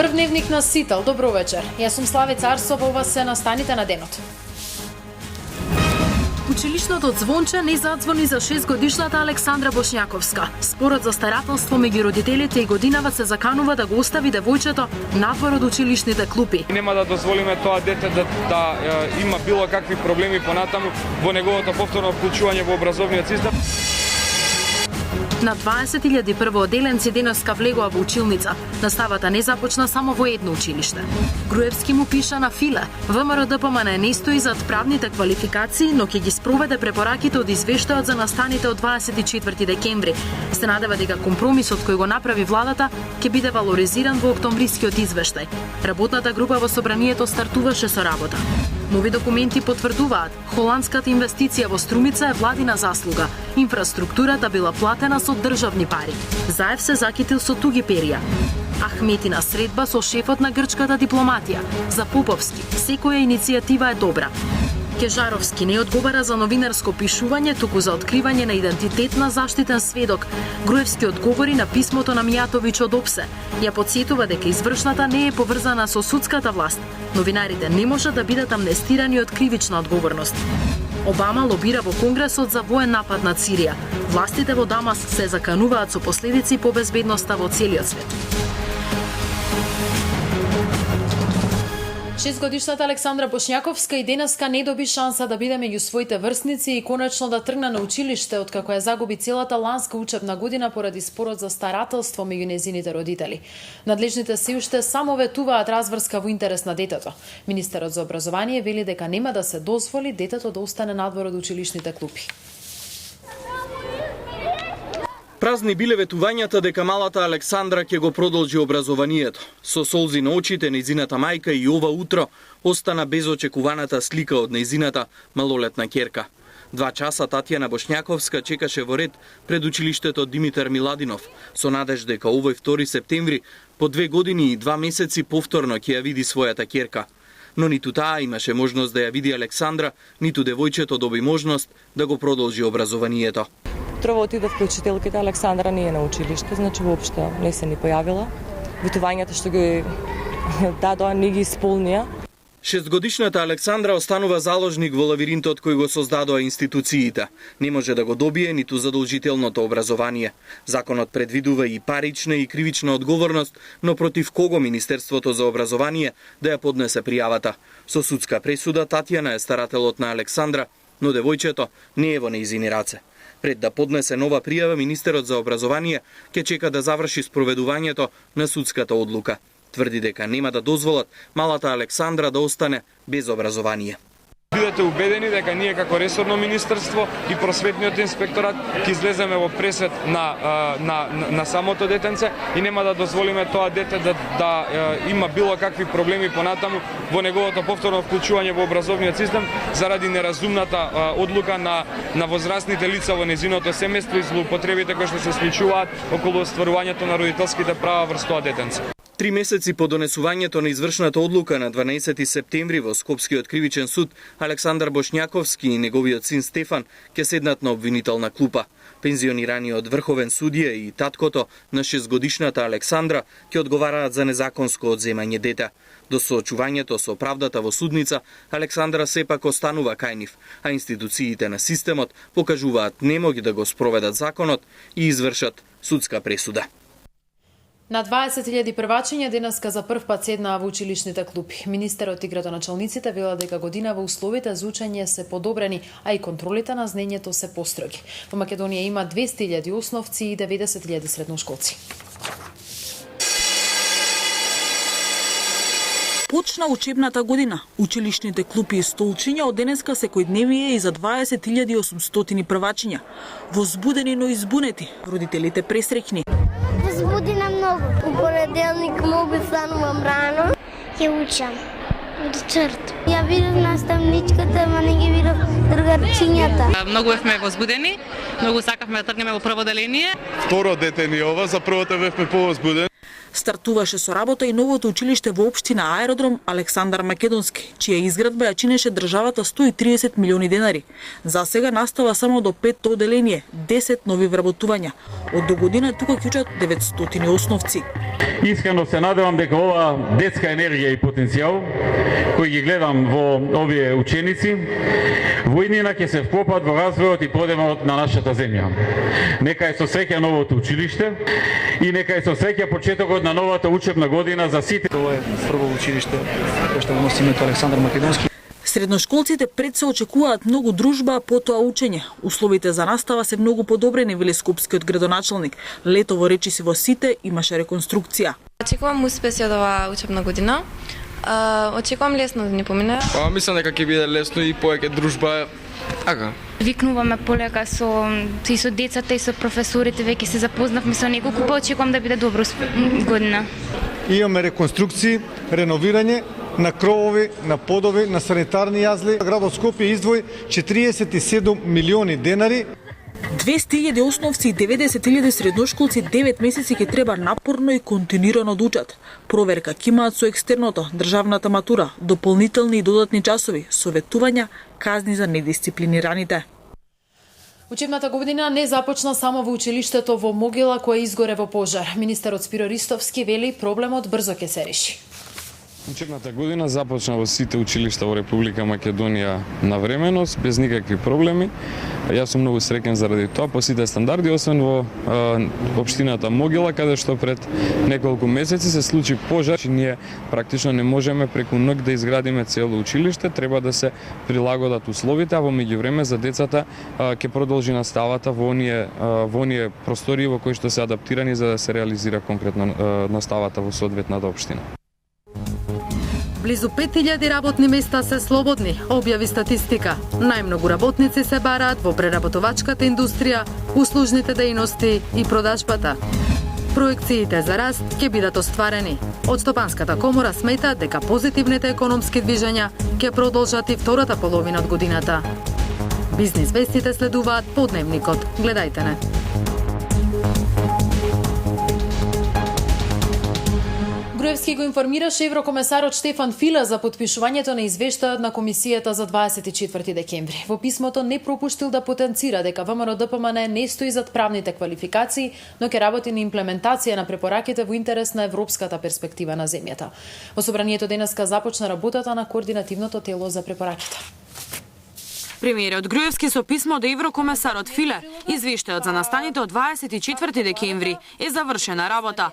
Прв дневник на Сител. Добро вечер. Јас сум Славица Арсова, ова се настаните на денот. Училишното звонче не задзвони за 6-годишната Александра Бошњаковска. Спорот за старателство меѓу родителите и годинава се заканува да го остави девојчето надвор од училишните клупи. Нема да дозволиме тоа дете да има било какви проблеми понатаму во неговото повторно вклучување во образовниот систем. На 20.000 првооделенци денеска влегоа во училница. Наставата не започна само во едно училиште. Груевски му пиша на филе. ВМРО ДПМН не стои зад правните квалификации, но ќе ги спроведе препораките од извештајот за настаните од 24 декември. Се надева дека компромисот кој го направи владата ќе биде валоризиран во октомврискиот извештај. Работната група во собранието стартуваше со работа. Нови документи потврдуваат, холандската инвестиција во Струмица е владина заслуга. Инфраструктурата била платена со државни пари. Заев се закитил со туги перија. Ахметина средба со шефот на грчката дипломатија. За Поповски, секоја иницијатива е добра. Кежаровски не одговара за новинарско пишување, туку за откривање на идентитет на заштитен сведок. Груевски одговори на писмото на Мијатовиќ од ОПСЕ. Ја потсетува дека извршната не е поврзана со судската власт. Новинарите не може да бидат амнестирани од кривична одговорност. Обама лобира во Конгресот за воен напад на Сирија. Властите во Дамаск се закануваат со последици по безбедноста во целиот свет. 6-годишната Александра Бошњаковска и денеска не доби шанса да биде меѓу своите врсници и конечно да тргне на училиште откако ја загуби целата ланска учебна година поради спорот за старателство меѓу нејзините родители. Надлежните се уште само ветуваат разврска во интерес на детето. Министерот за образование вели дека нема да се дозволи детето да остане надвор од училишните клупи. Празни биле ветувањата дека малата Александра ќе го продолжи образованието. Со солзи на очите, нејзината мајка и ова утро остана без очекуваната слика од нејзината малолетна ќерка. 2 часа Татјана Бошњаковска чекаше во ред пред училиштето Димитар Миладинов, со надеж дека овој 2 септември, по 2 години и 2 месеци повторно ќе ја види својата ќерка. Но ниту таа имаше можност да ја види Александра, ниту девојчето доби можност да го продолжи образованието. Утрово отидов кај учителката, Александра не е на училиште, значи воопшто не се ни појавила. Ветувањата што ги дадоа не ги исполнија. 6-годишната Александра останува заложник во лавиринтот кој го создадоа институциите. Не може да го добие ниту задолжителното образование. Законот предвидува и парична и кривична одговорност, но против кого Министерството за образование да ја поднесе пријавата. Со судска пресуда Татјана е старателот на Александра, но девојчето не е во нејзини раце. Пред да поднесе нова пријава, Министерот за образование ќе чека да заврши спроведувањето на судската одлука. Тврди дека нема да дозволат малата Александра да остане без образование. Бидете убедени дека ние како ресорно министерство и просветниот инспекторат ќе излеземе во пресет на самото детенце и нема да дозволиме тоа дете да има било какви проблеми понатаму во неговото повторно вклучување во образовниот систем заради неразумната одлука на возрастните лица во незиното семејство и злоупотребите кои што се случуваат околу остварувањето на родителските права врз тоа детенце. 3 месеци по донесувањето на извршната одлука на 12 септември во Скопскиот кривичен суд, Александар Бошњаковски и неговиот син Стефан ќе седнат на обвинителна клупа. Пензионираниот врховен судија и таткото на 6-годишната Александра ќе одговараат за незаконско одземање дете. До соочувањето со правдата во судница, Александра сепак останува кај нив, а институциите на системот покажуваат немоги да го спроведат законот и извршат судска пресуда. На 20.000 првачиња денеска за прв пат седнаа во училишните клупи. Министерот и градоначалниците велат дека годинава условите за учење се подобрени, а и контролите на знаењето се построги. Во Македонија има 200.000 основци и 90.000 средношколци. Почна учебната година. Училишните клупи и столчиња од денеска секојдневие и за 20.800 првачиња. Возбудени, но избунети, родителите пресреќни. Возбудена многу. У понеделник могу станувам рано. Ќе учам до чрт. Ја видов наставничката, ама не ги видов другарчињата. Многу бевме возбудени, многу сакавме да тргнеме во прво деление. Второ дете ни ова, за првото бевме повозбудени. Стартуваше со работа и новото училиште во општина Аеродром Александар Македонски, чија изградба ја чинеше државата 130 милиони денари. За сега настава само до 5 оделение, 10 нови вработувања. Од до година тука ќе учат 900 основци. Искрено се надевам дека ова детска енергија и потенцијал кој ги гледам во овие ученици, во иднина ќе се вклопат во развојот и подемот на нашата земја. Нека е со среќа новото училиште и нека е со среќа почетокот на новата учебна година за сите. Ова е прво училиште кој што го носи името Александар Македонски. Средношколците пред се очекуваат многу дружба, потоа учење. Условите за настава се многу подобрени, вели скопскиот градоначелник. Летово речиси во сите имаше реконструкција. Очекувам успеси од оваа учебна година. Очекувам лесно да ни помине. Мислам дека ќе биде лесно и повеќе дружба. Така. Викнуваме полека со децата и со професорите, веќе се запознавме со неколку, па очекувам да биде добро година. Имаме реконструкции, реновирање на кровови, на подови, на санитарни јазли. Градот Скопје издвои 47 милиони денари. 200.000 основци и 90.000 средношколци 9 месеци ќе треба напорно и континуирано да учат. Проверка ќе имаат со екстерното, државната матура, дополнителни и додатни часови, советувања, казни за недисциплинираните. Учебната година не започна само во училиштето во Могила кое изгоре во пожар. Министерот Спиро Ристовски вели проблемот брзо ќе се реши. Учебната година започна во сите училишта во Република Македонија навремено, без никакви проблеми. Јас сум многу среќен заради тоа по сите стандарди, освен во општината Могила, каде што пред неколку месеци се случи пожар, че ние практично не можеме преку ноќ да изградиме цело училиште, треба да се прилагодат условите, а во меѓувреме за децата ќе продолжи наставата во оние простории во кои што се адаптирани за да се реализира конкретно наставата во соодветната општина. Близу 5000 работни места се слободни, објави статистика. Најмногу работници се бараат во преработувачката индустрија, услужните дејности и продажбата. Проекциите за раст ќе бидат остварени. Од Стопанската комора смета дека позитивните економски движења ќе продолжат и втората половина од годината. Бизнис вестите следуваат по дневникот. Гледајте не. Груевски го информираше еврокомесарот Штефан Филе за потпишувањето на извештајот на комисијата за 24 декември. Во писмото не пропуштил да потенцира дека ВМРО ДПМН не стои зад правните квалификации, но ќе работи на имплементација на препораките во интерес на европската перспектива на земјата. Во собранието денеска започна работата на координативното тело за препораките. Премиерот Груевски со писмо до еврокомесарот Филе извештајот за настаните од 24 декември е завршена работа.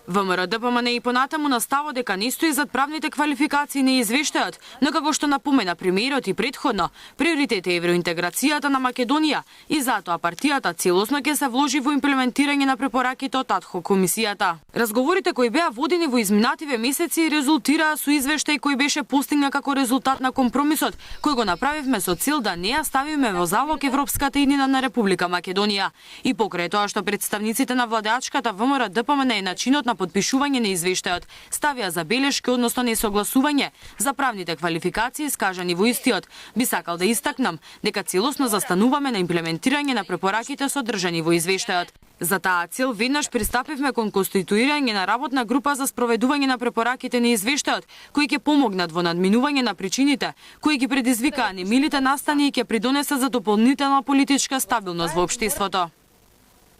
ВМРО ДПМН и понатаму наставо дека не стои зад правните квалификации на извештајот, но како што напомена премиерот и предходно, приоритет е евроинтеграцијата на Македонија и затоа партијата целосно ќе се вложи во имплементирање на препораките од адхок комисијата. Разговорите кои беа водени во изминативе месеци резултираа со извештај кој беше постигнат како резултат на компромисот кој го направивме со цел да не ја ставиме во залог европската иднина на Република Македонија. И покрај тоа што представниците на владеачката ВМРО ДПМН и начинот на подпишување на извештајот ставија забелешки, односно несогласување за правните квалификации искажани во истиот, би сакал да истакнам дека целосно застануваме на имплементирање на препораките содржани во извештајот. За таа цел веднаш пристапивме кон конституирање на работна група за спроведување на препораките на извештајот, кои ќе помогнат во надминување на причините кои ги предизвикаа немилите настани и ќе придонесат за дополнителна политичка стабилност во општеството.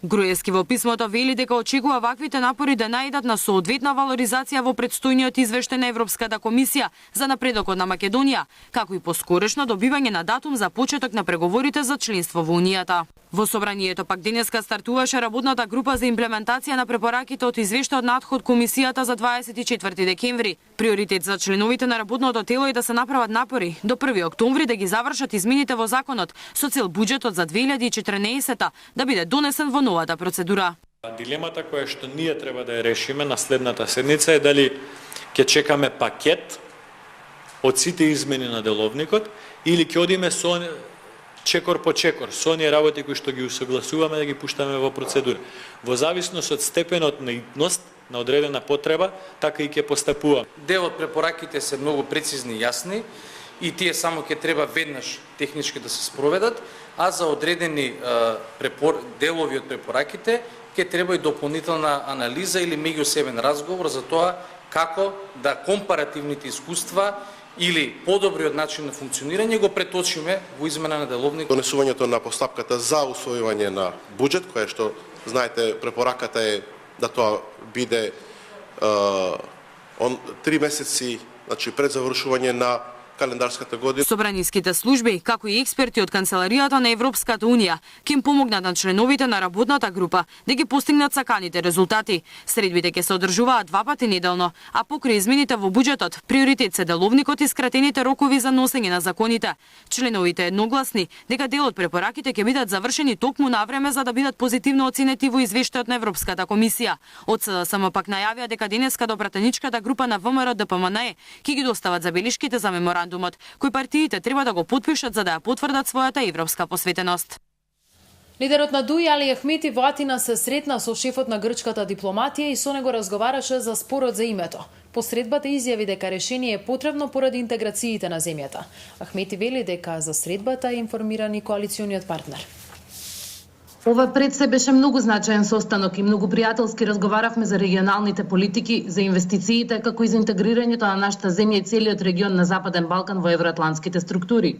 Груевски во писмото вели дека очекува ваквите напори да наидат на соодветна валоризација во предстојниот извештај на Европската комисија за напредокот на Македонија, како и поскорешно добивање на датум за почеток на преговорите за членство во Унијата. Во собранието пак денеска стартуваше работната група за имплементација на препораките од извештајот на адхок комисијата за 24 декември. Приоритет за членовите на работното тело е да се направат напори до 1 октомври да ги завршат измените во законот со цел буџетот за 2014 да биде донесен во новата процедура. Дилемата која што ние треба да ја решиме на следната седница е дали ќе чекаме пакет од сите измени на деловникот или ќе одиме со чекор по чекор, со оние работи кои што ги усогласуваме да ги пуштаме во процедура. Во зависност од степенот на итност на одредена потреба, така и ќе постапуваме. Дел од препораките се многу прецизни и јасни и тие само ќе треба веднаш технички да се спроведат, а за одредени делови од препораките ќе треба и дополнителна анализа или меѓусебен разговор за тоа како да компаративните искуства или подобриот начин на функционирање го преточиме во измена на деловник. Донесувањето на постапката за усвојување на буџет, кое што знаете препораката е да тоа биде 3 месеци, значи пред завршување на календарската година. Собраниските служби, како и експерти од Канцеларијата на Европската Унија, ќе им помогнат на членовите на работната група да ги постигнат саканите резултати. Средбите ќе се одржуваат 2 пати неделно, а покрај измените во буџетот, приоритет се деловникот и скратените рокови за носење на законите. Членовите едногласни дека дел од препораките ќе бидат завршени токму на време за да бидат позитивно оценети во извештајот на Европската комисија. Од СДСМ пак најавија дека денеска до пратеничката група на ВМРО ДПМНЕ ќе ги достават забелишките за меморандум кој партиите треба да го потпишат за да ја потврдат својата европска посветеност. Лидерот на ДУИ Али Ахмети во Атина се сретна со шефот на грчката дипломатија и со него разговараше за спорот за името. По средбата изјави дека решение е потребно поради интеграциите на земјата. Ахмети вели дека за средбата е информиран и коалициониот партнер. Ова пред се беше многу значаен состанок и многу пријателски разговаравме за регионалните политики, за инвестициите, како и за интегрирањето на нашата земја и целиот регион на Западен Балкан во евроатлантските структури.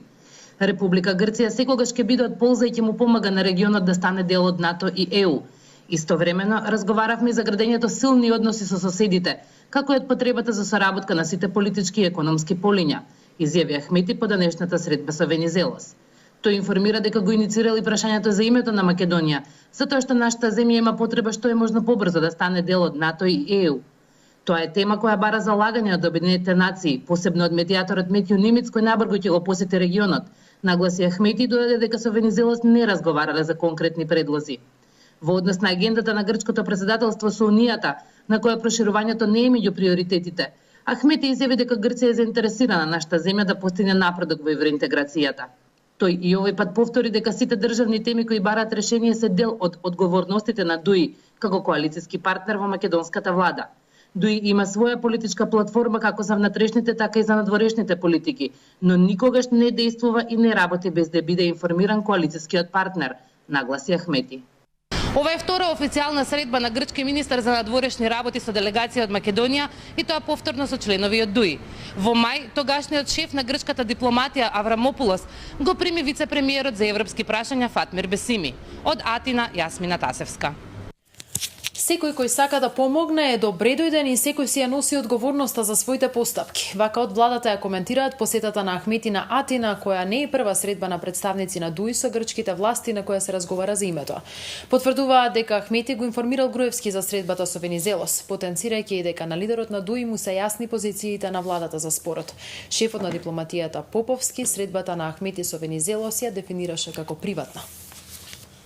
Република Грција секогаш ќе биде од полза и ќе му помага на регионот да стане дел од НАТО и ЕУ. Истовремено разговаравме и за градењето силни односи со соседите, како и од потребата за соработка на сите политички и економски полиња, изјави Ахмети по денешната средба со Венизелос. Тој информира дека го иницирал и прашањето за името на Македонија, затоа што нашата земја има потреба што е можно побрзо да стане дел од НАТО и ЕУ. Тоа е тема која бара залагање од Обединетите нации, посебно од медијаторот Метју Нимиц кој набрзо ќе го посети регионот. Нагласи Ахмети додаде дека со Венизелос не разговарале за конкретни предлози. Во однос на агендата на грчкото председателство со Унијата, на која проширувањето не е меѓу приоритетите, Ахмети изјави дека Грција е заинтересирана нашата земја да постигне напредок во евроинтеграцијата. Тој и овој пат повтори дека сите државни теми кои бараат решение се дел од одговорностите на ДУИ како коалициски партнер во македонската влада. ДУИ има своја политичка платформа како за внатрешните, така и за надворешните политики, но никогаш не действува и не работи без да биде информиран коалицискиот партнер, нагласи Ахмети. Ова е втора официјална средба на грчки министер за надворешни работи со делегација од Македонија и тоа повторно со членови од ДУИ. Во мај, тогашниот шеф на грчката дипломатија Аврамопулос го прими вице-премиерот за европски прашања Фатмир Бесими. Од Атина, Јасмина Тасевска. Секој кој сака да помогне е добре дојден и секој си ја носи одговорноста за своите постапки. Вака од владата ја коментираат посетата на Ахмети на Атина, која не е прва средба на представници на ДУИ со грчките власти на која се разговара за името. Потврдуваат дека Ахмети го информирал Груевски за средбата со Венизелос, потенцирајќи и дека на лидерот на ДУИ му се јасни позициите на владата за спорот. Шефот на дипломатијата Поповски средбата на Ахмети со Венизелос ја дефинираше како приватна.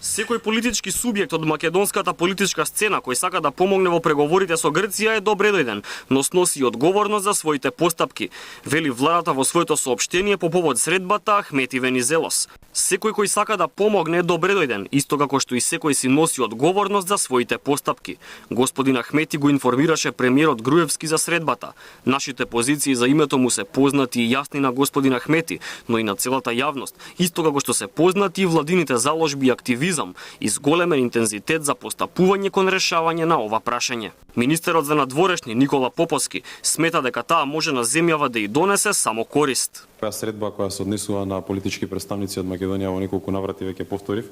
Секој политички субјект од македонската политичка сцена кој сака да помогне во преговорите со Грција е добре дојден, но сноси одговорност за своите постапки, вели владата во своето соопштение по повод средбата Ахмети Венизелос. Секој кој сака да помогне е добре дојден, исто како што и секој си носи одговорност за своите постапки. Господин Ахмети го информираше премиерот Груевски за средбата. Нашите позиции за името му се познати и јасни на господин Ахмети, но и на целата јавност, исто како што се познати и владините заложби и активизм и с големен интензитет за постапување кон решавање на ова прашање. Министерот за надворешни Никола Поповски смета дека таа може на земјава да и донесе само корист. Средба која се однесува на политички представници од Македонија во неколку наврати веќе повторив,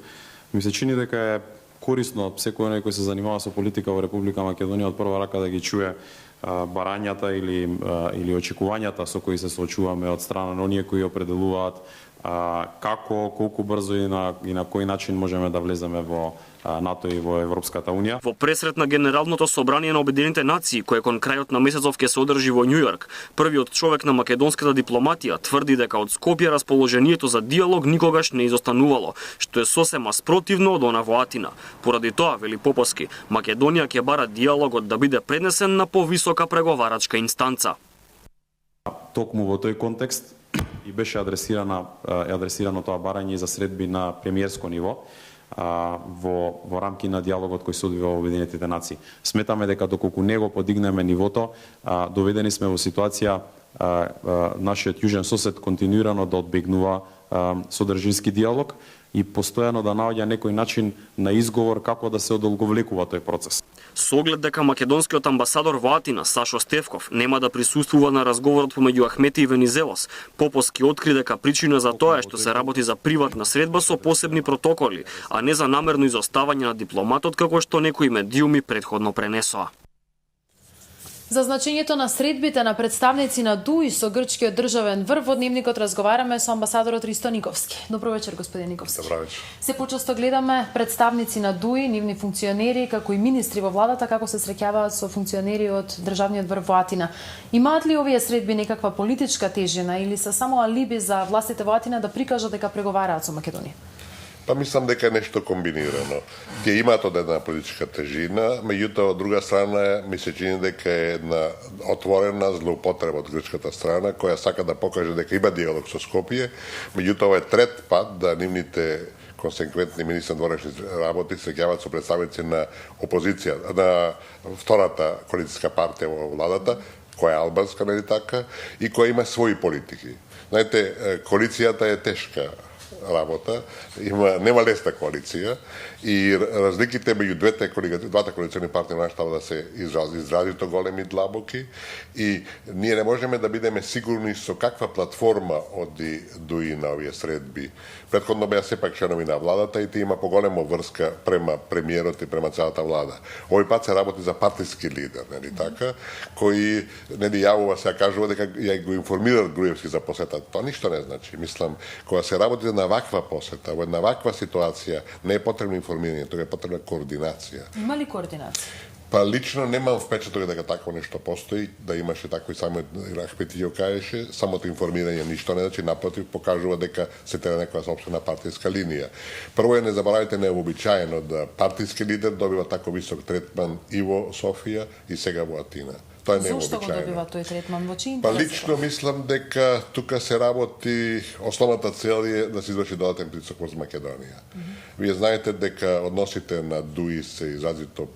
ми се чини дека е корисно секој оној кој се занимава со политика во Република Македонија од прва рака да ги чуе барањата или очекувањата со кои се соочуваме од страна на оние кои определуваат како, колку брзо и на кој начин можеме да влеземе во НАТО и во Европската Унија. Во пресрет на Генералното собрание на Обединетите нации, кој кон крајот на месецов ќе се одржи во Њујорк, првиот човек на македонската дипломатија тврди дека од Скопје расположението за диалог никогаш не изостанувало, што е сосема спротивно од она во Атина. Поради тоа, вели Поповски, Македонија ќе бара диалогот да биде пренесен на повисока преговарачка инстанца. Токму во тој контекст и беше адресирано тоа барање за средби на премиерско ниво во рамки на диалогот кој се одвива во Обединетите нации. Сметаме дека доколку не го подигнеме нивото, доведени сме во ситуација нашиот јужен сосед континуирано да одбегнува содржински диалог и постојано да наоѓа некој начин на изговор како да се одолговлекува тој процес. Со оглед дека македонскиот амбасадор во Атина, Сашо Стевков, нема да присуствува на разговорот помеѓу Ахмети и Венизелос, Поповски откри дека причина за тоа е што се работи за приватна средба со посебни протоколи, а не за намерно изоставање на дипломатот како што некои медиуми претходно пренесоа. За значењето на средбите на представници на ДУИ со грчкиот државен врв во Дневникот разговараме со амбасадорот Ристо Никовски. Добро вечер, господин Никовски. Добро вечер. Се почесто гледаме представници на ДУИ, нивни функционери, како и министри во владата, како се среќаваат со функционери од државниот врв во Атина. Имаат ли овие средби некаква политичка тежина или се само алиби за властите во Атина да прикажат дека преговараат со Македонија? Па мислам дека е нешто комбинирано. Тие имаат од една политичка тежина, меѓутоа од друга страна ми се чини дека е една отворена злоупотреба од грчката страна која сака да покаже дека има диалог со Скопје, меѓутоа ова е трет пат да нивните консеквентни министри на външни работи се среќаваат со представници на опозиција, на втората коалицијска партија во владата, која е албанска, нели така, и која има своји политики. Знаете, коалицијата е тешка работа, нема лесна коалиција и разликите меѓу двата коалициони партии на нашата да се изразито големи длабоки и ние не можеме да бидеме сигурни со каква платформа оди ДУИ на овие средби. Претходно беа сепак членови на владата и тие има поголема врска према премиерот и према целата влада. Овој пат се работи за партиски лидер, нели така, кој нели јавува се кажува дека ја го информират Груевски за посетата. Тоа ништо не значи. Мислам, кога се работи на ваква посета, во една ваква ситуација, не е потребно информирање, тоа е потребна координација. Има ли координација? Па лично немам впечаток дека такво нешто постои, да имаше такво и само Ахмети ја кажеше, самото информирање ништо не значи, напротив покажува дека се тера некоја сопствена партиска линија. Прво не заборавајте, не е вообичаено да партиски лидер добива тако висок третман и во Софија и сега во Атина. Тоа не е Зошто го вообичаено. добива тој третман, во чиј Па интерес? лично мислам дека тука се работи, основната цел е да се изврши додатен притисок врз Македонија. Вие знаете дека односите на ДУИ се изразито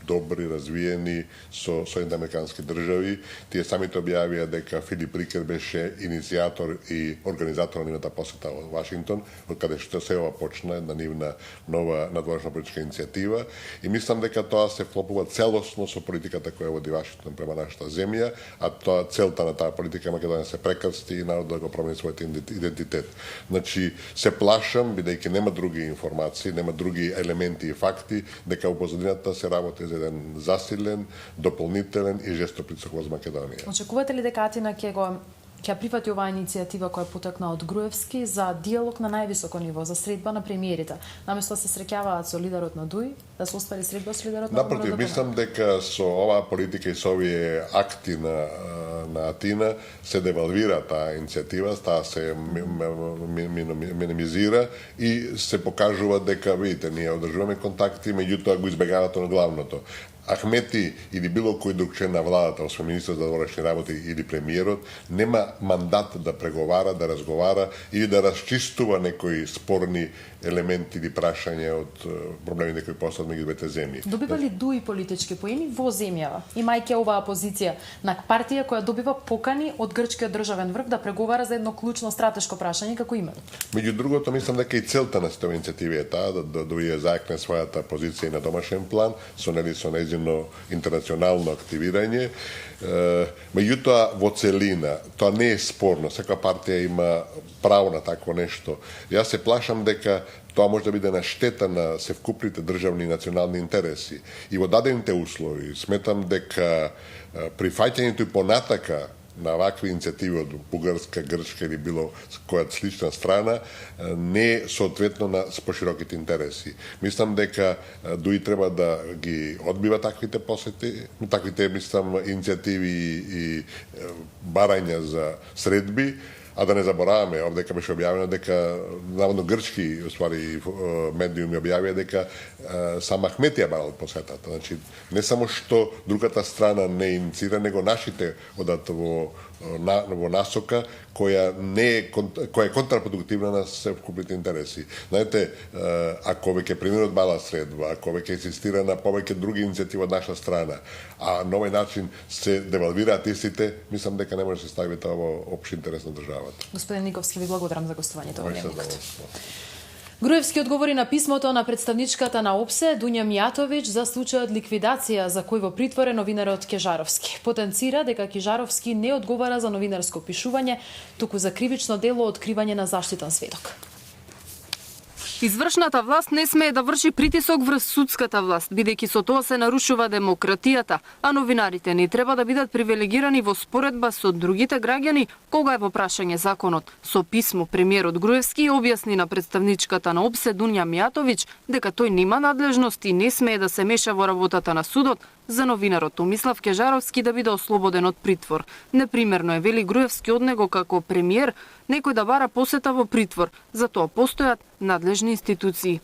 добри, развиени со Соединените американски држави. Тие самите објавија дека Филип Рикер беше иницијатор и организатор на нивната посета во Вашингтон, од каде што се ова почна една нивна нова надворешна политичка иницијатива. И мислам дека тоа се вклопува целосно со политиката која води Вашингтон према нашата земја, а тоа целта на таа политика Македонија се прекрсти и народот да го промени својот идентитет. Значи, се плашам, бидејќи нема други информации, нема други елементи и факти, дека во позадината се работи за еден засилен, дополнителен и жесток притисок во Македонија. Очекувате ли дека Атина ќе прифати оваа иницијатива која е потекна од Груевски за диалог на највисоко ниво, за средба на премиерите? Наместо да се среќаваат со лидерот на ДУИ, да се оствари средба со лидерот на Напротив, мислам дека со оваа политика и со овие акти на Атина се девалвира таа иницијатива, таа се минимизира и се покажува дека, видите, ние одржуваме контакти, меѓутоа го избегават на главното. Ахмети или било кој друг член на владата, освен министер за външни работи или премиерот, нема мандат да преговара, да разговара или да расчистува некои спорни елементи или прашања од проблемите кои постојат меѓу двете земји. Добива ли ДУИ политички поени во земјава, имајќи оваа позиција на партија која добива покани од грчкиот државен врв да преговара за едно клучно стратешко прашање како именно? Меѓу другото, мислам дека и целта на сите иницијативи е таа да ДУИ заекне својата позиција и на домашен план, со нејзино интернационално активирање. Меѓутоа, во целина, тоа не е спорно, секоја партија има право на такво нешто. Јас се плашам дека тоа може да биде на штета на севкупните државни и национални интереси. И во дадените услови, сметам дека прифаќањето и понатака на вакви иницијативи од Бугарска, Грчка или било која слична страна не соодветно на пошироките интереси. Мислам дека ДУИ треба да ги одбива таквите посети, таквите мислам иницијативи и барања за средби, а да не забораваме, овдека беше објавено дека наводно грчки уствари медиуми објавија дека сам Ахмети ја барал посетата. Значи не само што другата страна не инициира, него нашите одат во во насока која е контрапродуктивна на севкупните интереси. Знаете, ако веќе примерот мала средба, ако веќе инсистира на повеќе други иницијативи од наша страна, а на овој начин се девалвираат истите, мислам дека не може да се стави тоа во општи интерес на државата. Господин Никовски, ви благодарам за гостувањето во Дневникот. Груевски одговори на писмото на представничката на ОПСЕ Дуња Мијатовиќ за случајот ликвидација за кој во притвор е новинарот Кежаровски. Потенцира дека Кежаровски не одговара за новинарско пишување, туку за кривично дело откривање на заштитен сведок. Извршната власт не смее да врши притисок врз судската власт, бидејќи со тоа се нарушува демократијата, а новинарите не треба да бидат привилегирани во споредба со другите граѓани кога е во прашање законот. Со писмо премиерот Груевски објасни на представничката на ОПСЕ Дуња Мијатовиќ дека тој нема надлежност и не смее да се меша во работата на судот за новинарот Томислав Кежаровски да биде ослободен од притвор. Непримерно е, вели Груевски, од него како премиер некој да бара посета во притвор, затоа постојат надлежни институции.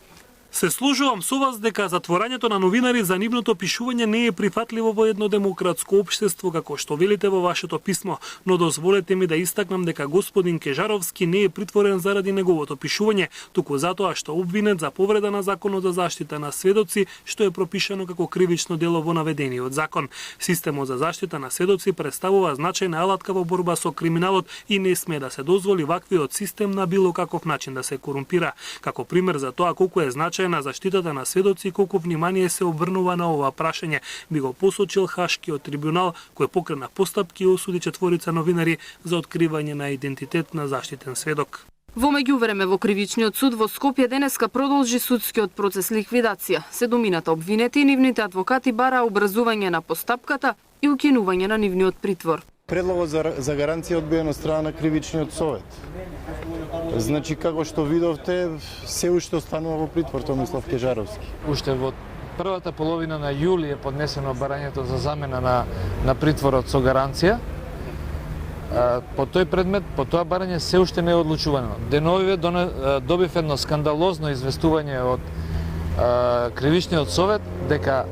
Се сложувам со вас дека затворањето на новинари за нивното пишување не е прифатливо во едно демократско општество, како што велите во вашето писмо, но дозволете ми да истакнам дека господин Кежаровски не е притворен заради неговото пишување, туку затоа што обвинет за повреда на законот за заштита на сведоци, што е пропишано како кривично дело во наведениот закон. Системот за заштита на сведоци представува значајна алатка во борба со криминалот и не смее да се дозволи ваквиот систем на било каков начин да се корумпира. Како пример за тоа колку е значајна на заштитата на сведоци, колку внимание се обрнува на ова прашање, би го посочил Хашкиот трибунал, кој покрена постапки и осуди 4 новинари за откривање на идентитет на заштитен сведок. Во меѓувреме во Кривичниот суд во Скопје денеска продолжи судскиот процес ликвидација. 7 обвинети и нивните адвокати бара образување на постапката и укинување на нивниот притвор. Предлогот за гаранција одбиен од страна на Кривичниот совет. Значи, како што видовте, се уште останува во притвор Томислав Кежаровски. Уште во првата половина на јули е поднесено барањето за замена на притворот со гаранција. По тој предмет, по тоа барање се уште не е одлучувано. Деновиве добив едно скандалозно известување од Кривичниот совет дека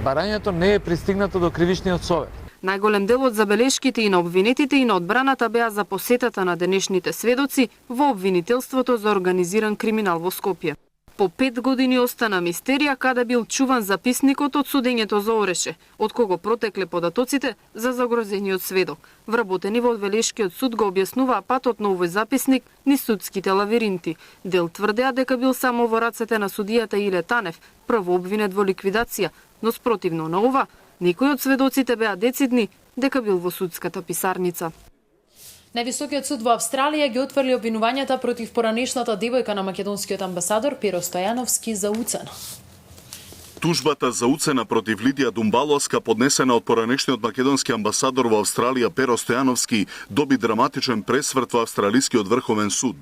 барањето не е пристигнато до Кривичниот совет. Најголем дел од забелешките и на обвинетите и на одбраната беа за посетата на денешните сведоци во обвинителството за организиран криминал во Скопје. По 5 години остана мистерија каде бил чуван записникот од судењето за Ореше, од кого протекле податоците за загрозениот сведок. Вработени во Велешкиот суд го објаснуваа патот на овој записник низ судските лавиринти. Дел тврдеа дека бил само во рацете на судијата Иле Танев, прво обвинет во ликвидација, но спротивно на ова, некои од сведоците беа децидни дека бил во судската писарница. Највисокиот суд во Австралија ги отфрли обвинувањата против поранешната девојка на македонскиот амбасадор Перо Стојановски за уцена. Тужбата за уцена против Лидија Думбаловска, поднесена од поранешниот македонски амбасадор во Австралија Перо Стојановски, доби драматичен пресврт во Австралискиот врховен суд.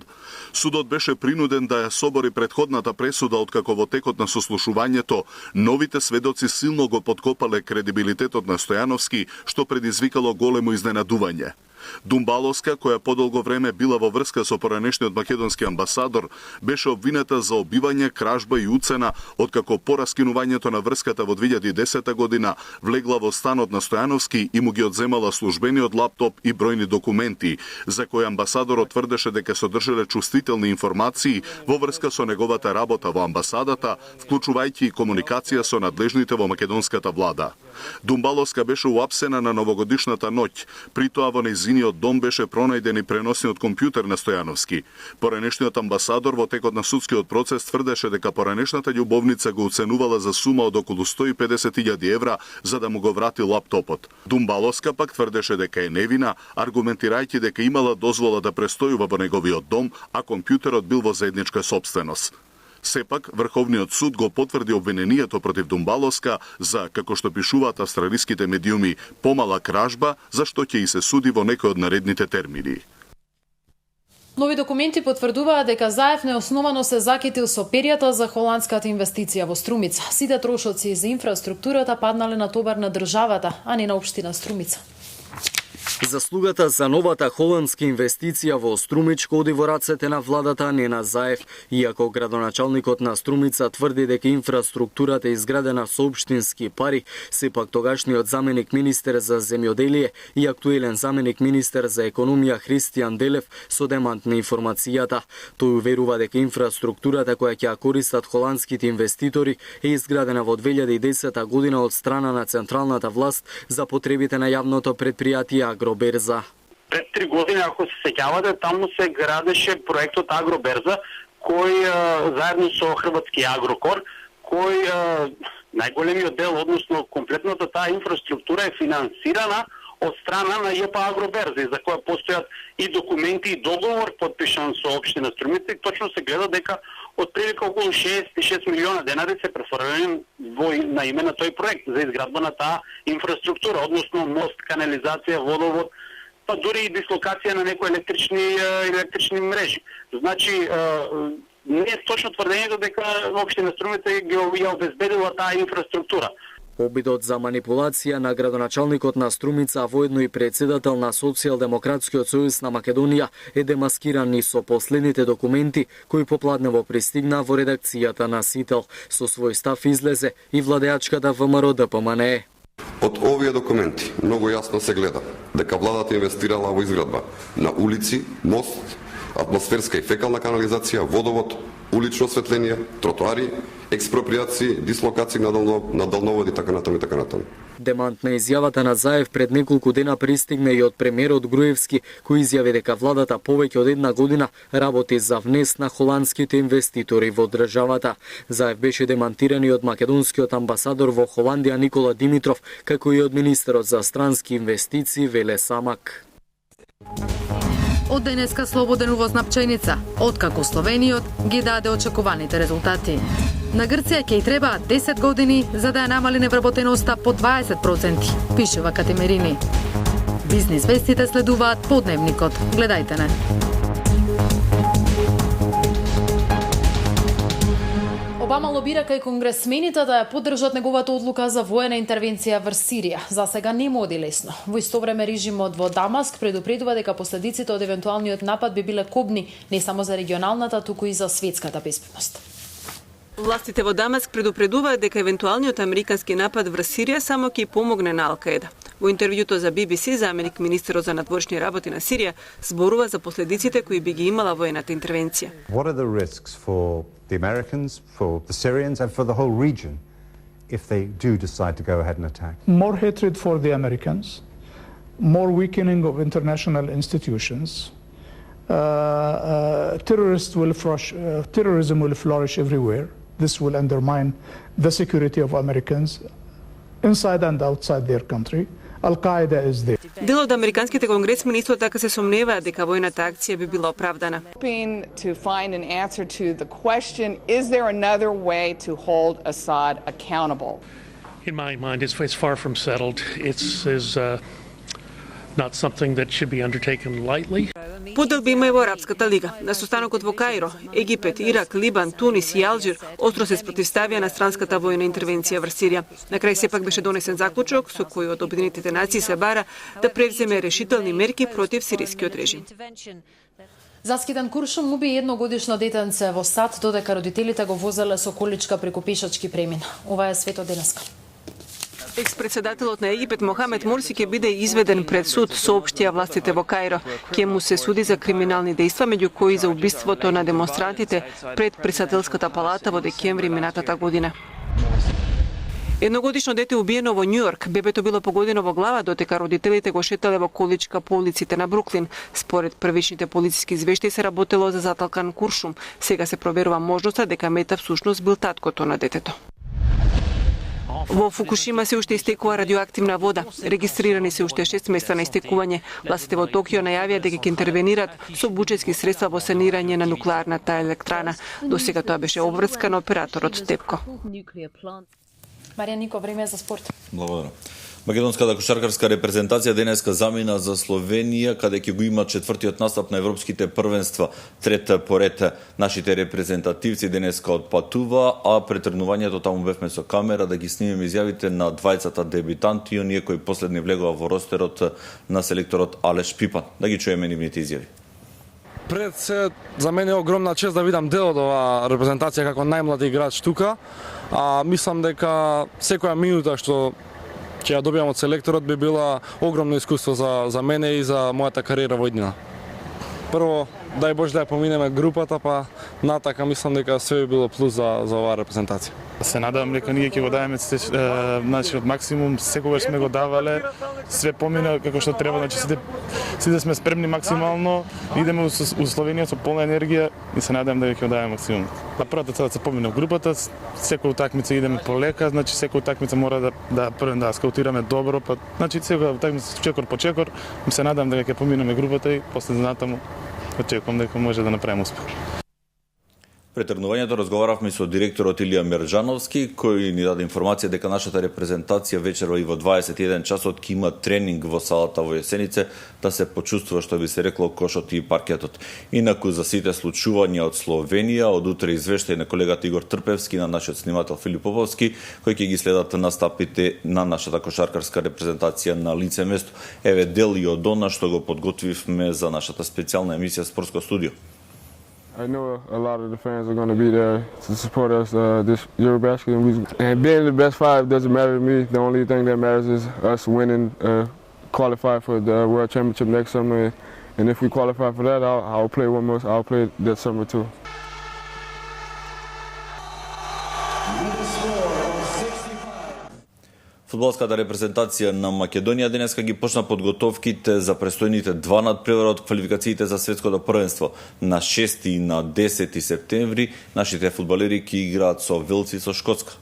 Судот беше принуден да ја собори претходната пресуда, откако во текот на сослушувањето новите сведоци силно го подкопале кредибилитетот на Стојановски, што предизвикало големо изненадување. Думбаловска, која подолго време била во врска со поранешниот македонски амбасадор, беше обвинета за обивање, кражба и уцена, откако по раскинувањето на врската во 2010 година влегла во станот на Стојановски и му ги одземала службениот лаптоп и бројни документи, за кои амбасадорот тврдеше дека содржале чувствителни информации во врска со неговата работа во амбасадата, вклучувајќи и комуникација со надлежните во македонската влада. Думбаловска беше уапсена на новогодишната ноќ, притоа во нејзиниот дом беше пронајден и преносниот компјутер на Стојановски. Поранешниот амбасадор во текот на судскиот процес тврдеше дека поранешната љубовница го уценувала за сума од околу 150.000 евра за да му го врати лаптопот. Думбаловска пак тврдеше дека е невина, аргументирајќи дека имала дозвола да престојува во неговиот дом, а компјутерот бил во заедничка сопственост. Сепак, Врховниот суд го потврди обвинението против Думбаловска за, како што пишуваат австралиските медиуми, помала кражба, за што ќе и се суди во некој од наредните термини. Нови документи потврдуваат дека Заев неосновано се закитил со перијата за холандската инвестиција во Струмица. Сите трошоци за инфраструктурата паднале на тобар на државата, а не на општина Струмица. Заслугата за новата холандска инвестиција во Струмичко оди во рацете на владата Нена Заев, иако градоначалникот на Струмица тврди дека инфраструктурата е изградена со општински пари, сепак тогашниот заменик министер за земјоделие и актуелен заменик министер за економија Христијан Делев со демант на информацијата. Тој уверува дека инфраструктурата која ќе ја користат холандските инвеститори е изградена во 2010 година од страна на централната власт за потребите на јавното предпријатие Агроберза. Пред 3 години, ако се сеќавате, таму се градеше проектот Агроберза, кој заедно со хрватски Агрокор, кој најголемиот дел, односно комплетната таа инфраструктура е финансирана од страна на ЈП Агроберза, за која постојат и документи и договор подпишан со општина Струмица, и точно се гледа дека отприлика околу 66 милиона денари се префрлени на име на тој проект за изградба на таа инфраструктура, односно мост, канализација, водовод, па дури и дислокација на некои електрични мрежи. Значи, не е точно тврдењето дека општина Струмица ја обезбедила таа инфраструктура. Обидот за манипулација на градоначалникот на Струмица, воедно и председател на Социјалдемократскиот сојуз на Македонија, е демаскиран и со последните документи кои попладнево пристигна во редакцијата на Сител. Со свој став излезе и владеачката ВМРО ДПМНЕ. Од овие документи многу јасно се гледа дека владата инвестирала во изградба на улици, мост, атмосферска и фекална канализација, водовод, улично осветление, тротоари, експроприации, дислокации на далноводи, така натаму и така натаму. Демант на изјавата на Заев пред неколку дена пристигна и од премиерот Груевски, кој изјави дека владата повеќе од една година работи за внес на холандските инвеститори во државата. Заев беше демантиран и од македонскиот амбасадор во Холандија Никола Димитров, како и од министерот за странски инвестиции Веле Самак. Од денеска слободен увоз на пченица, откако Словениот ги даде очекуваните резултати. На Грција ќе й требаат 10 години за да ја намали невработеноста по 20%, пишува Катемерини. Бизнис вестите следуваат по дневникот. Гледајте не. Обама лобира кај конгресмените да ја поддржат неговата одлука за воена интервенција врз Сирија. За сега не му оди лесно. Во исто време режимот во Дамаск предупредува дека последиците од евентуалниот напад би биле кобни не само за регионалната, туку и за светската безбедност. Властите во Дамаск предупредуваат дека евентуалниот американски напад врз Сирија само ќе помогне на Ал-Каеда. Во интервјуто за BBC, заменик министерот за надворешни работи на Сирија зборува за последиците кои би ги имала воената интервенција. What are the risks for the Americans, for the Syrians and for the whole region if they do decide to go ahead and attack? More hatred for the Americans, more weakening of international institutions. Terrorism will flourish everywhere. This will undermine the security of Americans inside and outside their country. Al-Qaeda is there. Дел од американските конгресмени исто така се сомневаат дека војната акција би била оправдана. To find an answer to the question, is there another way to hold Assad accountable? In my mind, it's far from settled. It's not something that should be undertaken lightly. Поделби има и во Арапската лига. На состанокот во Каиро, Египет, Ирак, Либан, Тунис и Алжир остро се спротивставија на странската војна интервенција врз Сирија. На крај сепак беше донесен заклучок со кој од Обединетите нации се бара да превземе решителни мерки против сирискиот режим. Заскитен Куршум уби едногодишно детенце во сад додека родителите го возеле со количка преку пешачки премина. Ова е светот денеска. Екс-председателот на Египет Мохамед Мурси ќе биде изведен пред суд, соопштија властите во Каиро. Ќе му се суди за криминални дејства, меѓу кои за убиството на демонстрантите пред Председателската палата во декември минатата година. Едногодишно дете убиено во Њујорк. Бебето било погодено во глава додека родителите го шетале во количка по улиците на Бруклин. Според првичните полициски извештаи се работело за заталкан куршум. Сега се проверува можноста дека мета всушност бил таткото на детето. Во Фукушима се уште истекува радиоактивна вода. Регистрирани се уште 6 места на истекување. Властите во Токио најавија дека ќе интервенират со буџетски средства во санирање на нуклеарната електрана. До сега тоа беше обврскан операторот ТЕПКО. Маријан Нико, време за спорт. Благодарам. Македонската кошаркарска репрезентација денеска замина за Словенија, каде ќе го има четвртиот настап на европските првенства, трет поред. Нашите репрезентативци денеска отпатува, а претренувањето таму бевме со камера да ги снимеме изјавите на двајцата дебитанти и оние кои последни влегува во ростерот на селекторот Алеш Пипан. Да ги чуеме нивните изјави. Пред се, за мене е огромна чест да видам дел од оваа репрезентација како најмлад играч тука. Мислам дека секоја минута што ќе ја добијам од селекторот би била огромно искуство за мене и за мојата кариера во иднина. Прво, дај Боже да ја поминеме групата, па натака мислам дека све би било плюс за оваа репрезентација. Се надевам дека ние ќе го дадеме од максимум, секогаш сме го давале, све помина како што треба, значи сите сме спремни максимално, идеме у Словенија со полна енергија и се надевам дека ќе го дадеме максимум. На првата цел да се помине в групата, секоја утакмица идеме полека, значи секоја утакмица мора да првен да скаутираме добро, па значи секоја утакмица чекор по чекор, се надевам дека ќе поминеме групата и после занатаму очекувам дека може да направиме успех. Пред тренувањето разговаравме со директорот Илија Мерџановски, кој ни даде информација дека нашата репрезентација вечерва и во 21 часот ќе има тренинг во салата во Јесенице, да се почувствува, што би се рекло, кошот и паркетот. Инаку за сите случувања од Словенија, од утре извештај на колегата Игор Трпевски, на нашиот снимател Филип Поповски, кој ќе ги следат настапите на нашата кошаркарска репрезентација на лице место. Еве дел и од она што го подготвивме за нашата специјална емисија Спортско студио. I know a lot of the fans are going to be there to support us this Eurobasket, and being in the best five doesn't matter to me. The only thing that matters is us winning, qualify for the World Championship next summer, and if we qualify for that, I'll play one more. I'll play that summer too. Фудбалската репрезентација на Македонија денеска ги почна подготовките за престојните два надпревара од квалификациите за светското првенство. На 6 и на 10 септември нашите фудбалери ќе играат со Велс и со Шкотска.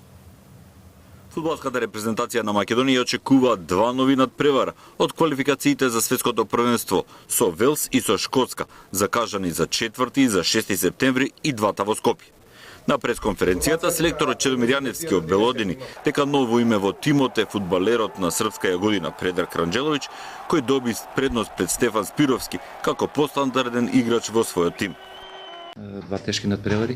Фудбалската репрезентација на Македонија очекува два нови надпревара од квалификациите за светското првенство со Велс и со Шкотска, закажани за 4 и за 6 септември и двата во Скопје. На пресконференцијата селекторот Чедомир Јаневски обелодени дека ново име во тимот е фудбалерот на српска Јагодина Предраг Ранџеловиќ, кој доби предност пред Стефан Спировски како постандарден играч во својот тим. Два тешки надпревари.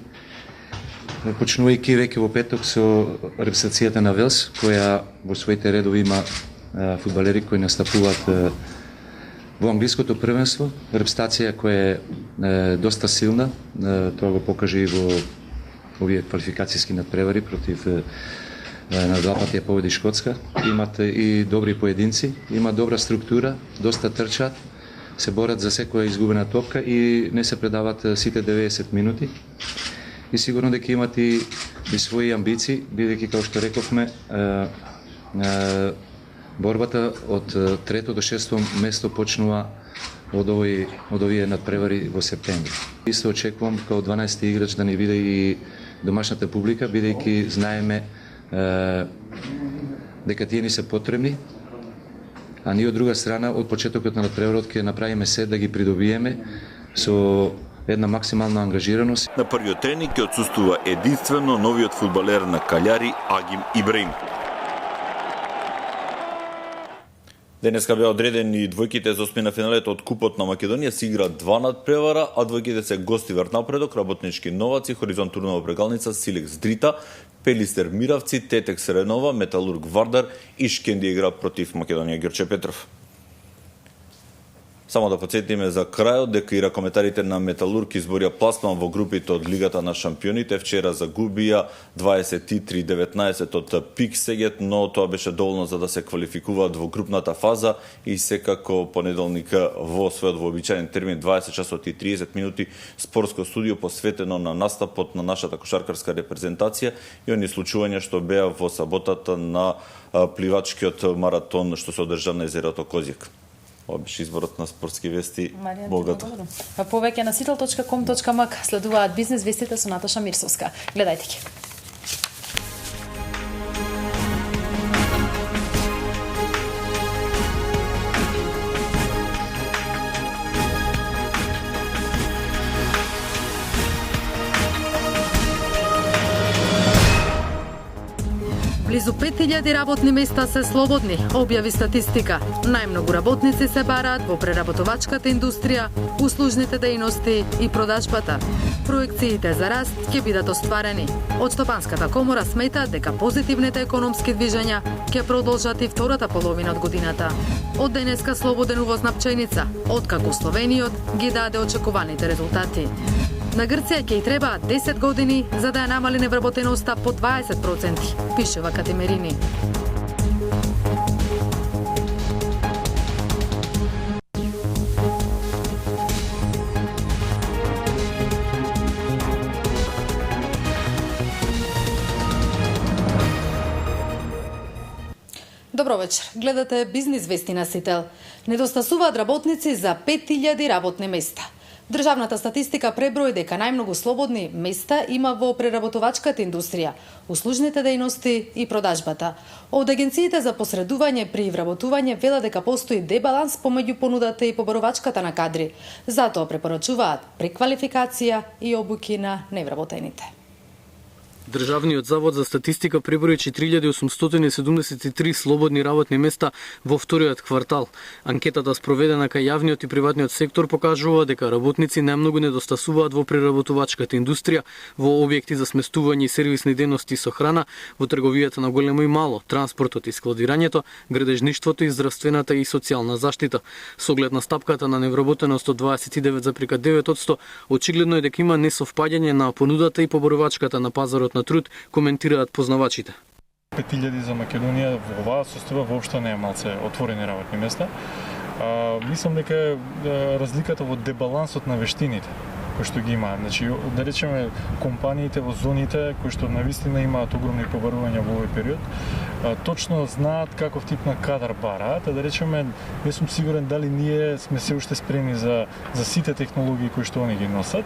Почнувајќи веќе во петок со репрезентацијата на Велс, која во своите редови има фудбалери кои настапуваат во англиското првенство, репрезентација која е доста силна, тоа го покажа и во овие квалификацијски надпревари против на два пати ја победи Шкотска. Имат и добри поединци, има добра структура, доста трчат, се борат за секоја изгубена топка и не се предават сите 90 минути. И сигурно дека имат и своји амбиции, бидејќи како што рековме, борбата од трето до шесто место почнува од овие надпревари во септември. Исто очекувам како 12 играч да ни биде и домашната публика, бидејќи знаеме дека тие ни се потребни, а ние од друга страна од почетокот на надпреварот ќе направиме се да ги придобиеме со една максимална ангажираност. На првиот тренинг ќе отсуствува единствено новиот фудбалер на Каљари Агим Ибраим. Денеска беа одредени двојките за осмина финалето од Купот на Македонија, се игра два надпревара, а двојките се гости Врт Напредок, Работнички Новаци, Хоризонт Турнова Прегалница, Силекс Дрита, Пелистер Миравци, Тетекс Ренова, Металург Вардар и Шкенди игра против Македонија Ѓорче Петров. Само да подсетиме за крајот дека и ракометарите на Металург изборија пласман во групите од Лигата на шампионите. Вчера загубија 23-19 од Пик Сегет, но тоа беше доволно за да се квалификуваат во групната фаза и секако понеделник во својот вообичаен термин 20 часот и 30 минути спортско студио посветено на настапот на нашата кошаркарска репрезентација и оние случувања што беа во саботата на пливачкиот маратон што се одржа на езерото Козјак. Ова беше изборот на спортски вести. Богато. Повеќе на sitel.com.mk следуваат бизнес вестите со Наташа Мирсовска. Гледајте ги. Близу 5000 работни места се слободни, објави статистика. Најмногу работници се бараат во преработувачката индустрија, услужните дејности и продажбата. Проекциите за раст ќе бидат остварени. Од Стопанската комора сметаат дека позитивните економски движења ќе продолжат и втората половина од годината. Од денеска слободен увоз на пченица, откако Словениот ги даде очекуваните резултати. На Грција ќе й требаат 10 години за да ја намали невработеноста по 20%, пишува Катимерини. Добро вечер. Гледате Бизнис вести на Сител. Недостасуваат работници за 5000 работни места. Државната статистика преброи дека најмногу слободни места има во преработувачката индустрија, услужните дејности и продажбата. Од агенциите за посредување при вработување велат дека постои дебаланс помеѓу понудата и побарувачката на кадри. Затоа препорачуваат преквалификација и обуки на невработените. Државниот завод за статистика преброи 4873 слободни работни места во вториот квартал. Анкетата спроведена кај јавниот и приватниот сектор покажува дека работници најмногу недостасуваат во преработувачката индустрија, во објекти за сместување и сервисни дејности со храна, во трговијата на големо и мало, транспортот и складирањето, градежништвото и здравствената и социјална заштита. Со оглед на стапката на невработеност од 29,9%, очигледно е дека има несовпаѓање на понудата и побарувачката на пазарот на труд, коментираат познавачите. 5000 за Македонија во оваа состојба воопшто не е малце отворени работни места. Мислам дека разликата во дебалансот на вештините кои што ги има, значи да речеме компаниите во зоните кои што навистина имаат огромни побарувања во овој период, точно знаат каков тип на кадар бараат, да речеме не сум сигурен дали ние сме се уште спремни за сите технологии кои што они ги носат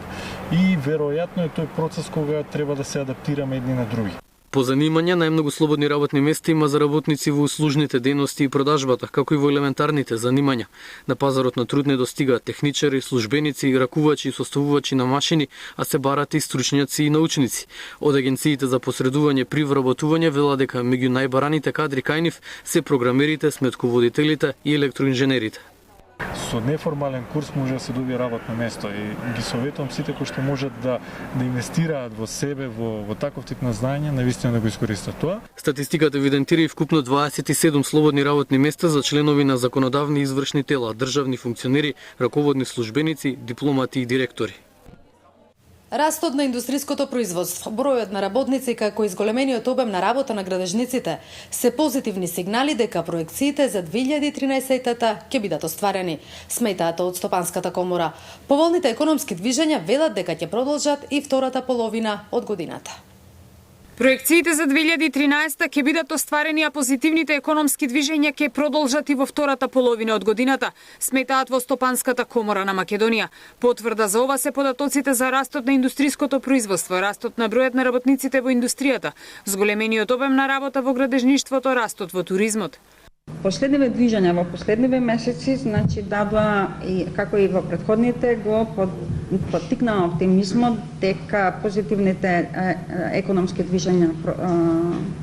и веројатно е тој процес кога треба да се адаптираме едни на други. По занимања, најмногу слободни работни места има за работници во услужните дејности и продажбата, како и во елементарните занимања. На пазарот на труд не достигаат техничари, службеници, ракувачи и составувачи на машини, а се барат и стручњаци и научници. Од агенциите за посредување при вработување велат дека меѓу најбараните кадри кај нив се програмерите, сметководителите и електроинженерите. Со неформален курс може да се добие работно место и ги советувам сите кои што можат да инвестираат во себе, во таков тип на знаење, навистина да го искористат тоа. Статистиката евидентира и вкупно 27 слободни работни места за членови на законодавни и извршни тела, државни функционери, раководни службеници, дипломати и директори. Растот на индустријското производство, бројот на работници како и зголемениот обем на работа на градежниците се позитивни сигнали дека проекциите за 2013-та ќе бидат остварени, сметаат од Стопанската комора. Поволните економски движења велат дека ќе продолжат и втората половина од годината. Проекциите за 2013 ќе бидат остварени, а позитивните економски движења ќе продолжат и во втората половина од годината, сметаат во Стопанската комора на Македонија. Потврда за ова се податоците за растот на индустријското производство, растот на бројот на работниците во индустријата, зголемениот обем на работа во градежништвото, растот во туризмот. Последниве движења во последниве месеци, значи дадоа и како и во претходните го поттикнаа оптимизмот дека позитивните економски движења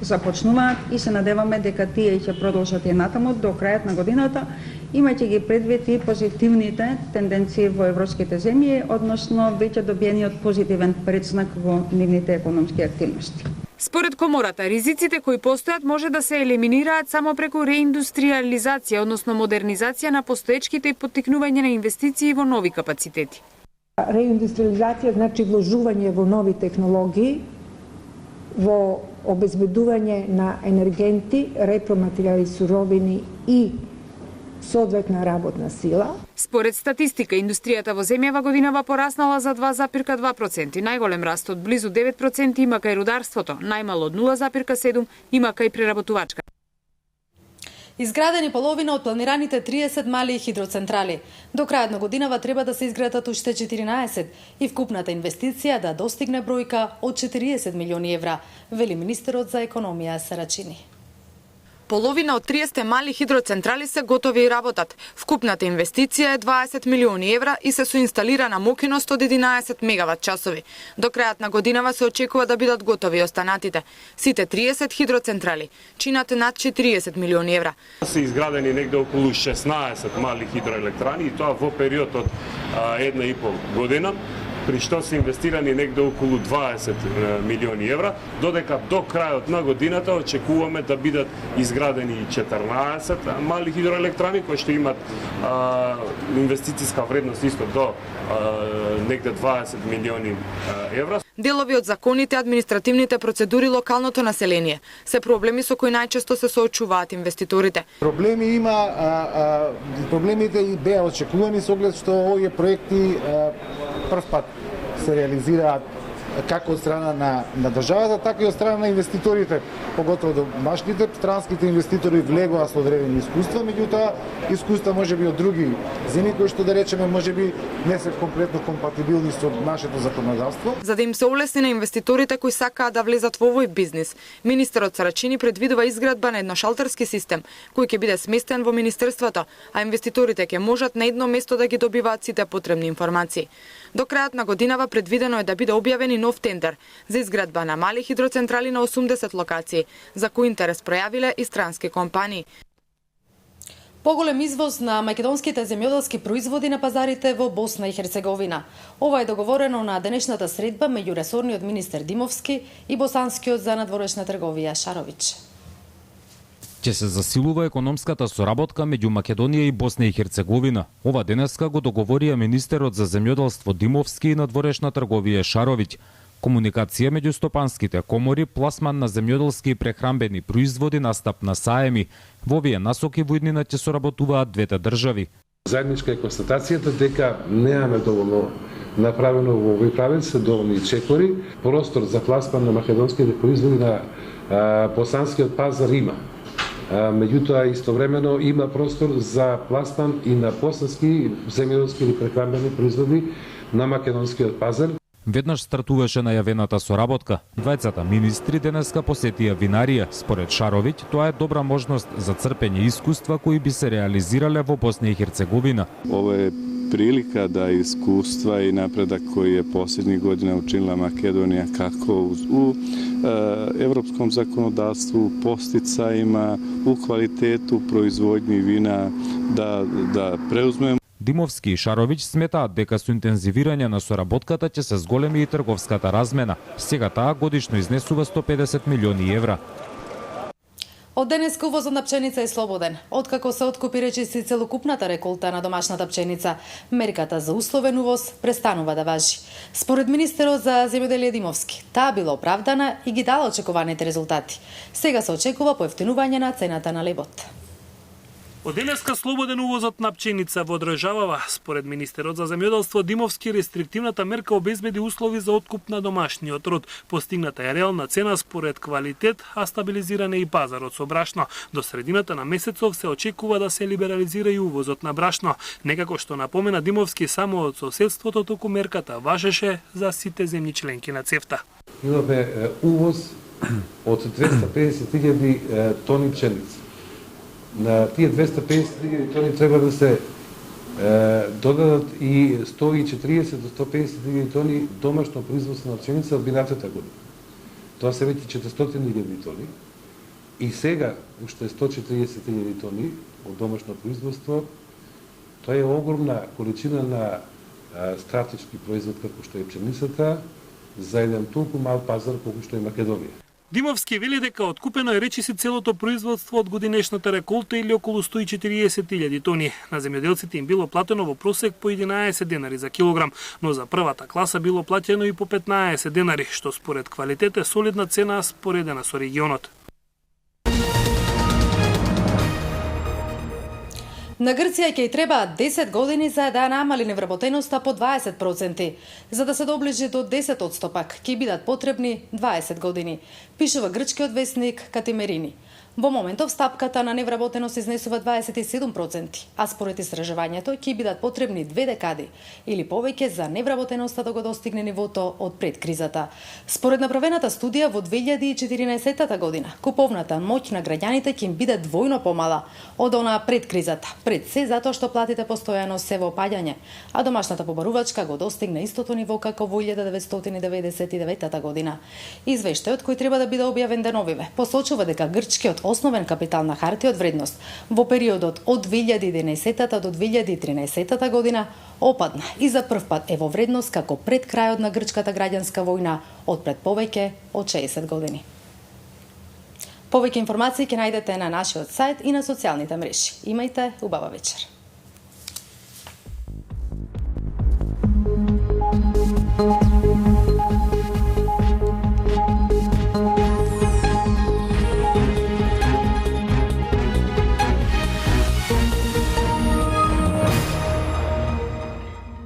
започнуваат и се надеваме дека тие ќе продолжат и натаму до крајот на годината, имајќи ги предвид и позитивните тенденции во европските земји, односно веќе добиениот позитивен предзнак во нивните економски активности. Според комората, ризиците кои постојат може да се елиминираат само преку реиндустриализација, односно модернизација на постоечките и поттикнување на инвестиции во нови капацитети. Реиндустриализација значи вложување во нови технологии, во обезбедување на енергенти, репроматеријали, суровини и соодветна работна сила. Според статистика, индустријата во земјава годинава пораснала за 2,2%. Најголем раст од близу 9% има кај рударството, најмало од 0,7% има кај преработувачка. Изградени половина од планираните 30 мали хидроцентрали. До крајот на годинава треба да се изградат уште 14 и вкупната инвестиција да достигне бројка од 40 милиони евра, вели министерот за економија Сарачини. Половина од 30 мали хидроцентрали се готови и работат. Вкупната инвестиција е 20 милиони евра и се соинсталирана мокиност од 11 мегават часови. До крајот на годинава се очекува да бидат готови и останатите. Сите 30 хидроцентрали чинат над 40 милиони евра. Се изградени негде околу 16 мали хидроелектрани и тоа во период од 1,5 година, при што се инвестирани негде околу 20 милиони евра, додека до крајот на годината очекуваме да бидат изградени 14 мали хидроелектрани кои што имат инвестициска вредност исто до негде 20 милиони евра. Делови од законите, административните процедури, локалното население се проблеми со кои најчесто се соочуваат инвеститорите. Проблеми има, проблемите беа очекувани со оглед што овие проекти прв пат се реализираат како од страна на државата, така и од страна на инвеститорите, поготово домашните, странските инвеститори влегоа со одредени искуства, меѓутоа искуства можеби од други земји кои што да речеме можеби не се комплетно компатибилни со нашето законодавство. За да им се улесни на инвеститорите кои сакаат да влезат во овој бизнис, министерот Сарачини предвидува изградба на едношалтерски систем кој ќе биде сместен во министерството, а инвеститорите ќе можат на едно место да ги добиваат сите потребни информации. До крајот на годинава предвидено е да биде објавен и нов тендер за изградба на мали хидроцентрали на 80 локации, за кои интерес пројавиле и странски компании. Поголем извоз на македонските земјоделски производи на пазарите во Босна и Херцеговина. Ова е договорено на денешната средба меѓу ресорниот министер Димовски и босанскиот за надворешна трговија Шарович. Ќе се засилува економската соработка меѓу Македонија и Босна и Херцеговина. Ова денеска го договорија министерот за земјоделство Димовски и надворешна трговија Шаровиќ. Комуникација меѓу стопанските комори, пласман на земјоделски и прехранбени производи, настап на саеми. Во овие насоки во иднина ќе соработуваат двете држави. Заедничка е констатацијата дека немаме доволно направено во овој правец, се доволни чекори. Простор за пласман на македонските производи на босанскиот пазар има. Меѓутоа истовремено има простор за пласман и на босански земјоделски или прехранбени производи на македонскиот пазар. Веднаш стартуваше најавената соработка. Двајцата министри денеска посетија винарија. Според Шаровиќ, тоа е добра можност за црпење искуства кои би се реализирале во Босна и Херцеговина. Ова е прилика да искуства и напредак кој е последни година учинила Македонија како у европском законодавству, постицајima, у квалитету производни вина да преузмеме. Димовски и Шаровиќ сметаат дека со интензивирање на соработката ќе се зголеми и трговската размена. Сега таа годишно изнесува 150 милиони евра. Од денеска увозот на пченица е слободен. Откако се откупи речиси целокупната реколта на домашната пченица, мерката за условен увоз престанува да важи. Според министерот за земјоделие Димовски, таа била оправдана и ги дала очекуваните резултати. Сега се очекува поевтинување на цената на лебот. Од денеска слободен увозот на пченица во државава. Според министерот за земјоделство Димовски, рестриктивната мерка обезбеди услови за откуп на домашниот род. Постигната е реална цена според квалитет, а стабилизиране и пазарот со брашно. До средината на месецов се очекува да се либерализира и увозот на брашно. Некако што напомена Димовски, само од соседството току мерката важеше за сите земји членки на ЦЕФТА. Имаме увоз од 250.000 тони пшеница. На тие 250.000 тони треба да се додадат и 140 до 150.000 тони домашно производство на пшеница од минатата година. Тоа се веќе 400.000 тони. И сега уште 140.000 тони од домашно производство. Тоа е огромна количина на стратешки производ како што е пшеницата за еден толку мал пазар колку што е Македонија. Димовски вели дека откупено е речиси целото производство од годинешната реколта или околу 140.000 тони. На земјоделците им било платено во просек по 11 денари за килограм, но за првата класа било платено и по 15 денари, што според квалитет е солидна цена споредена со регионот. На Грција ќе треба 10 години за да намали невработеноста по 20%. За да се доближи до 10% пак ќе бидат потребни 20 години, пишува грчкиот весник Катимерини. Во моментов стапката на невработеност изнесува 27%, а според истражувањето ќе бидат потребни 2 декади или повеќе за невработеноста да го достигне нивото од пред кризата. Според направената студија во 2014 година, куповната моќ на граѓаните ќе им биде двојно помала од онаа пред кризата, пред се затоа што платите постојано се во опаѓање, а домашната побарувачка го достигна истото ниво како во 1999 година. Извештајот кој треба да биде објавен деновиве посочува дека грчкиот основен капитал на хартија од вредност во периодот од 2011 до 2013 година опадна и за прв пат е во вредност како пред крајот на грчката граѓанска војна од пред повеќе од 60 години. Повеќе информации ќе најдете на нашиот сајт и на социјалните мрежи. Имајте убава вечер.